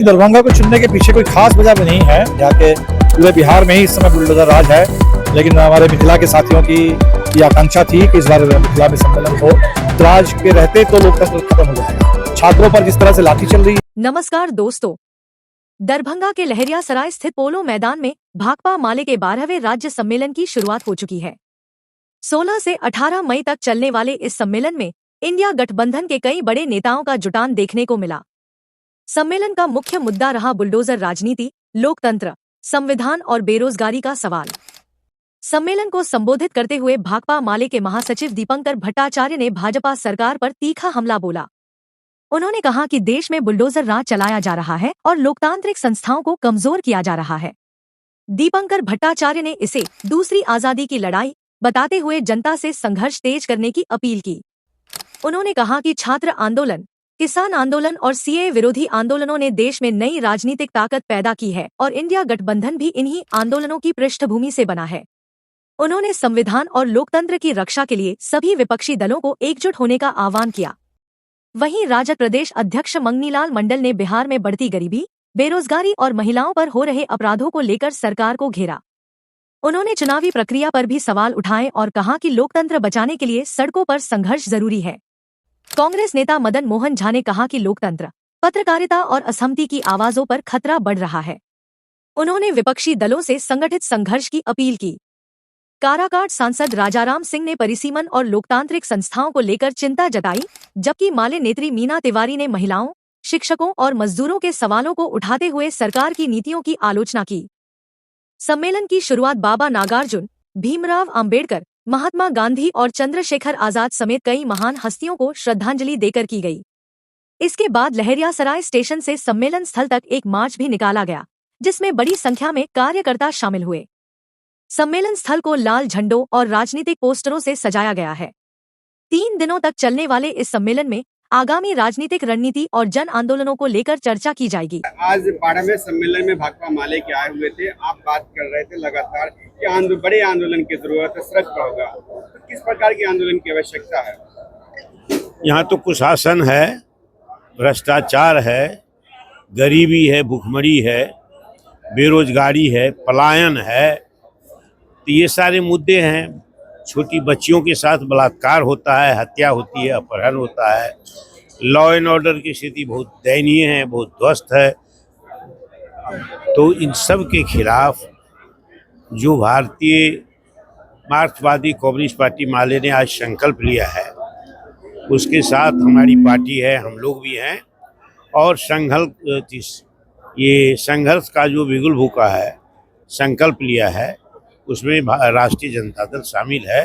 दरभंगा को चुनने के पीछे कोई खास वजह भी नहीं है। यहाँ के पूरे बिहार में ही इस समय बुलडोजर राज है, लेकिन हमारे मिथिला के साथियों की ये आकांक्षा थी कि इस बार मिथिला में सम्मेलन हो। राज के रहते तो लोकतंत्र खत्म हो जाएगा। छात्रों पर जिस तरह से लाठी चल रही है। नमस्कार दोस्तों, दरभंगा के लहरियासराय स्थित पोलो मैदान में भाकपा माले के 12वें राज्य सम्मेलन की शुरुआत हो चुकी है। 16 से 18 मई तक चलने वाले इस सम्मेलन में इंडिया गठबंधन के कई बड़े नेताओं का जुटान देखने को मिला। सम्मेलन का मुख्य मुद्दा रहा बुलडोजर राजनीति, लोकतंत्र, संविधान और बेरोजगारी का सवाल। सम्मेलन को संबोधित करते हुए भाकपा माले के महासचिव दीपंकर भट्टाचार्य ने भाजपा सरकार पर तीखा हमला बोला। उन्होंने कहा कि देश में बुलडोजर राज चलाया जा रहा है और लोकतांत्रिक संस्थाओं को कमजोर किया जा रहा है। दीपंकर भट्टाचार्य ने इसे दूसरी आजादी की लड़ाई बताते हुए जनता से संघर्ष तेज करने की अपील की। उन्होंने कहा कि छात्र आंदोलन, किसान आंदोलन और सीएए विरोधी आंदोलनों ने देश में नई राजनीतिक ताकत पैदा की है और इंडिया गठबंधन भी इन्हीं आंदोलनों की पृष्ठभूमि से बना है। उन्होंने संविधान और लोकतंत्र की रक्षा के लिए सभी विपक्षी दलों को एकजुट होने का आह्वान किया। वहीं राजद प्रदेश अध्यक्ष मंगनीलाल मंडल ने बिहार में बढ़ती गरीबी, बेरोजगारी और महिलाओं पर हो रहे अपराधों को लेकर सरकार को घेरा। उन्होंने चुनावी प्रक्रिया पर भी सवाल उठाए और कहा कि लोकतंत्र बचाने के लिए सड़कों पर संघर्ष जरूरी है। कांग्रेस नेता मदन मोहन झा ने कहा कि लोकतंत्र, पत्रकारिता और असहमति की आवाजों पर खतरा बढ़ रहा है। उन्होंने विपक्षी दलों से संगठित संघर्ष की अपील की। काराकाट सांसद राजाराम सिंह ने परिसीमन और लोकतांत्रिक संस्थाओं को लेकर चिंता जताई, जबकि माले नेत्री मीना तिवारी ने महिलाओं, शिक्षकों और मजदूरों के सवालों को उठाते हुए सरकार की नीतियों की आलोचना की। सम्मेलन की शुरुआत बाबा नागार्जुन, भीमराव अंबेडकर, महात्मा गांधी और चंद्रशेखर आजाद समेत कई महान हस्तियों को श्रद्धांजलि देकर की गई। इसके बाद लहरियासराय स्टेशन से सम्मेलन स्थल तक एक मार्च भी निकाला गया, जिसमें बड़ी संख्या में कार्यकर्ता शामिल हुए। सम्मेलन स्थल को लाल झंडों और राजनीतिक पोस्टरों से सजाया गया है। 3 दिनों तक चलने वाले इस सम्मेलन में आगामी राजनीतिक रणनीति और जन आंदोलनों को लेकर चर्चा की जाएगी। आज 12वें सम्मेलन में भाकपा माले के आए हुए थे। आप बात कर रहे थे लगातार कि बड़े आंदोलन की जरूरत है, सड़क पर होगा, तो किस प्रकार के आंदोलन की आवश्यकता है? यहाँ तो कुशासन है, भ्रष्टाचार है, गरीबी है, भुखमरी है, बेरोजगारी है, पलायन है, तो ये सारे मुद्दे हैं। छोटी बच्चियों के साथ बलात्कार होता है, हत्या होती है, अपहरण होता है, लॉ एंड ऑर्डर की स्थिति बहुत दयनीय है, बहुत ध्वस्त है। तो इन सब के खिलाफ जो भारतीय मार्क्सवादी कम्युनिस्ट पार्टी माले ने आज संकल्प लिया है, उसके साथ हमारी पार्टी है, हम लोग भी हैं। और ये संघर्ष का जो बिगुल भूका है, संकल्प लिया है, उसमें राष्ट्रीय जनता दल शामिल है।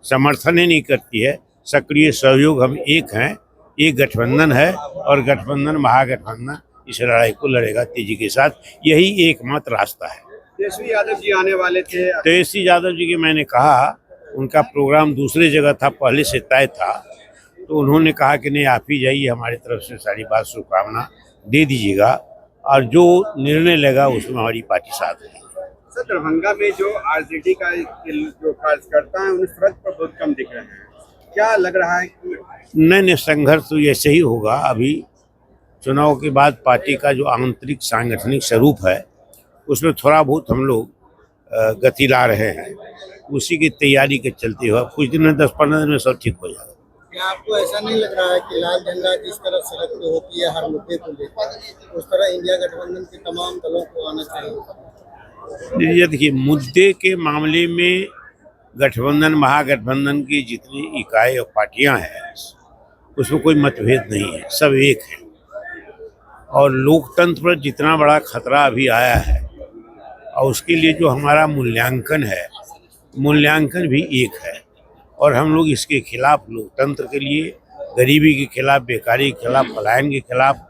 समर्थन ही नहीं करती है, सक्रिय सहयोग हम एक हैं, एक गठबंधन है और गठबंधन महागठबंधन इस लड़ाई को लड़ेगा तेजी के साथ। यही एकमात्र रास्ता है। तेजस्वी यादव जी आने वाले थे। तेजस्वी यादव जी के मैंने कहा, उनका प्रोग्राम दूसरे जगह था, पहले से तय था, तो उन्होंने कहा कि नहीं आप ही जाइए, हमारी तरफ से सारी बात शुभकामना दे दीजिएगा और जो निर्णय लेगा उसमें हमारी पार्टी साथ है। सर, दरभंगा में जो आरजेडी का जो कार्यकर्ता है उन्हें सड़क पर बहुत कम दिख रहे हैं, क्या लग रहा है कि नहीं, संघर्ष तो ऐसे ही होगा। अभी चुनाव के बाद पार्टी का जो आंतरिक सांगठनिक स्वरूप है उसमें थोड़ा बहुत हम लोग गति ला रहे हैं, उसी की तैयारी के चलते हुए कुछ दिन में 10-15 दिन में सब ठीक हो जाएगा। क्या आपको ऐसा नहीं लग रहा है कि लाल झंडा जिस तरह सड़क पे होती है हर मुद्दे को लेकर, उस तरह इंडिया गठबंधन के तमाम दलों को आना चाहिए? ये देखिए, मुद्दे के मामले में गठबंधन महागठबंधन की जितनी इकाई और पार्टियां हैं उसमें कोई मतभेद नहीं है, सब एक है। और लोकतंत्र पर जितना बड़ा खतरा अभी आया है और उसके लिए जो हमारा मूल्यांकन है, मूल्यांकन भी एक है। और हम लोग इसके खिलाफ, लोकतंत्र के लिए, गरीबी के खिलाफ, बेकारी के खिलाफ, पलायन के खिलाफ,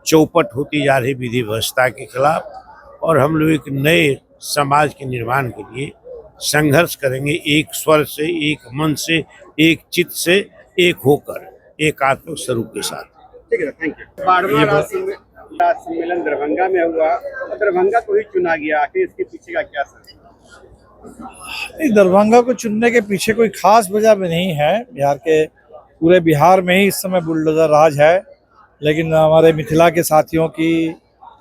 चौपट होती जा रही विधि व्यवस्था के खिलाफ, और हम लोग एक नए समाज के निर्माण के लिए संघर्ष करेंगे, एक स्वर से, एक मन से, एक चित्त से, एक होकर, एक आत्मिक स्वरूप के साथ। ठीक है, थैंक यू। 12वां राज्य सम्मेलन दरभंगा में हुआ और दरभंगा को ही चुना गया, आखिर इसके पीछे का क्या सर? दरभंगा को चुनने के पीछे कोई खास वजह भी नहीं है। बिहार के पूरे बिहार में ही इस समय बुलडोजर राज है, लेकिन हमारे मिथिला के साथियों की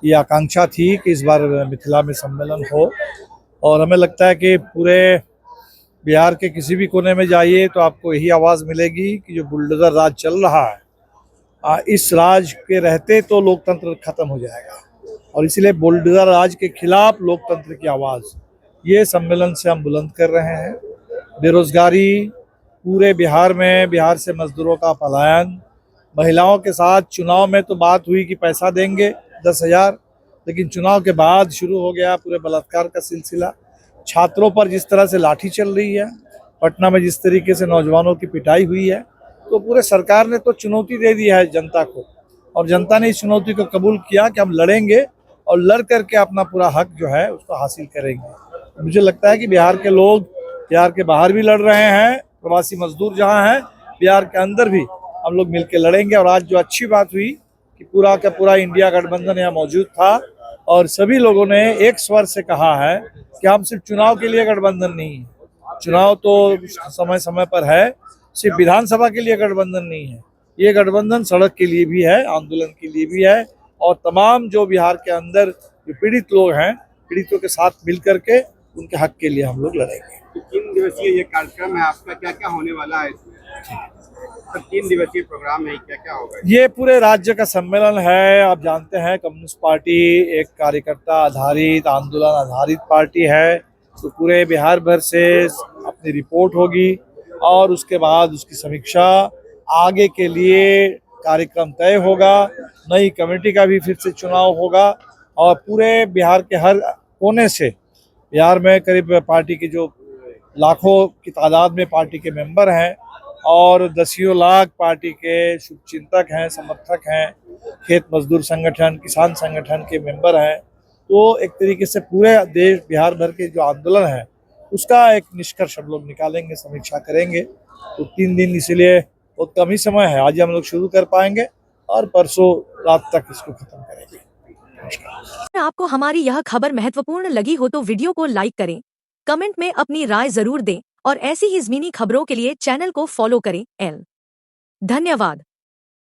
ये आकांक्षा थी कि इस बार मिथिला में सम्मेलन हो, और हमें लगता है कि पूरे बिहार के किसी भी कोने में जाइए तो आपको यही आवाज़ मिलेगी कि जो बुलडोज़र राज चल रहा है, इस राज के रहते तो लोकतंत्र खत्म हो जाएगा, और इसीलिए बुलडोज़र राज के खिलाफ लोकतंत्र की आवाज़ ये सम्मेलन से हम बुलंद कर रहे हैं। बेरोजगारी पूरे बिहार में, बिहार से मजदूरों का पलायन, महिलाओं के साथ चुनाव में तो बात हुई कि पैसा देंगे 10,000, लेकिन चुनाव के बाद शुरू हो गया पूरे बलात्कार का सिलसिला। छात्रों पर जिस तरह से लाठी चल रही है, पटना में जिस तरीके से नौजवानों की पिटाई हुई है, तो पूरे सरकार ने तो चुनौती दे दी है जनता को, और जनता ने इस चुनौती को कबूल किया कि हम लड़ेंगे और लड़ करके अपना पूरा हक जो है उसको हासिल करेंगे। मुझे लगता है कि बिहार के लोग बिहार के बाहर भी लड़ रहे हैं, प्रवासी मजदूर जहाँ हैं, बिहार के अंदर भी हम लोग मिलकर लड़ेंगे। और आज जो अच्छी बात हुई कि पूरा का पूरा इंडिया गठबंधन यहाँ मौजूद था, और सभी लोगों ने एक स्वर से कहा है कि हम सिर्फ चुनाव के लिए गठबंधन नहीं है, चुनाव तो समय समय पर है, सिर्फ विधानसभा के लिए गठबंधन नहीं है, ये गठबंधन सड़क के लिए भी है, आंदोलन के लिए भी है, और तमाम जो बिहार के अंदर जो पीड़ित लोग हैं, पीड़ितों के साथ मिल करके उनके हक के लिए हम लोग लड़ेंगे। तो 3 दिवसीय ये कार्यक्रम है आपका, क्या क्या होने वाला है इसमें? तो 3 दिवसीय प्रोग्राम है, क्या क्या होगा? ये पूरे राज्य का सम्मेलन है। आप जानते हैं कम्युनिस्ट पार्टी एक कार्यकर्ता आधारित, आंदोलन आधारित पार्टी है, तो पूरे बिहार भर से अपनी रिपोर्ट होगी और उसके बाद उसकी समीक्षा, आगे के लिए कार्यक्रम तय होगा, नई कमेटी का भी फिर से चुनाव होगा, और पूरे बिहार के हर कोने से, बिहार में करीब पार्टी के जो लाखों की तादाद में पार्टी के मेंबर हैं, और दसियों लाख पार्टी के शुभचिंतक हैं, समर्थक हैं, खेत मजदूर संगठन, किसान संगठन के मेंबर हैं, तो एक तरीके से पूरे देश बिहार भर के जो आंदोलन है उसका एक निष्कर्ष हम लोग निकालेंगे, समीक्षा करेंगे। तो 3 दिन इसलिए बहुत कम ही समय है, आज हम लोग शुरू कर पाएंगे और परसों रात तक इसको खत्म करेंगे। अगर आपको हमारी यह खबर महत्वपूर्ण लगी हो तो वीडियो को लाइक करें, कमेंट में अपनी राय जरूर दें, और ऐसी ही ज़मीनी खबरों के लिए चैनल को फॉलो करें। धन्यवाद।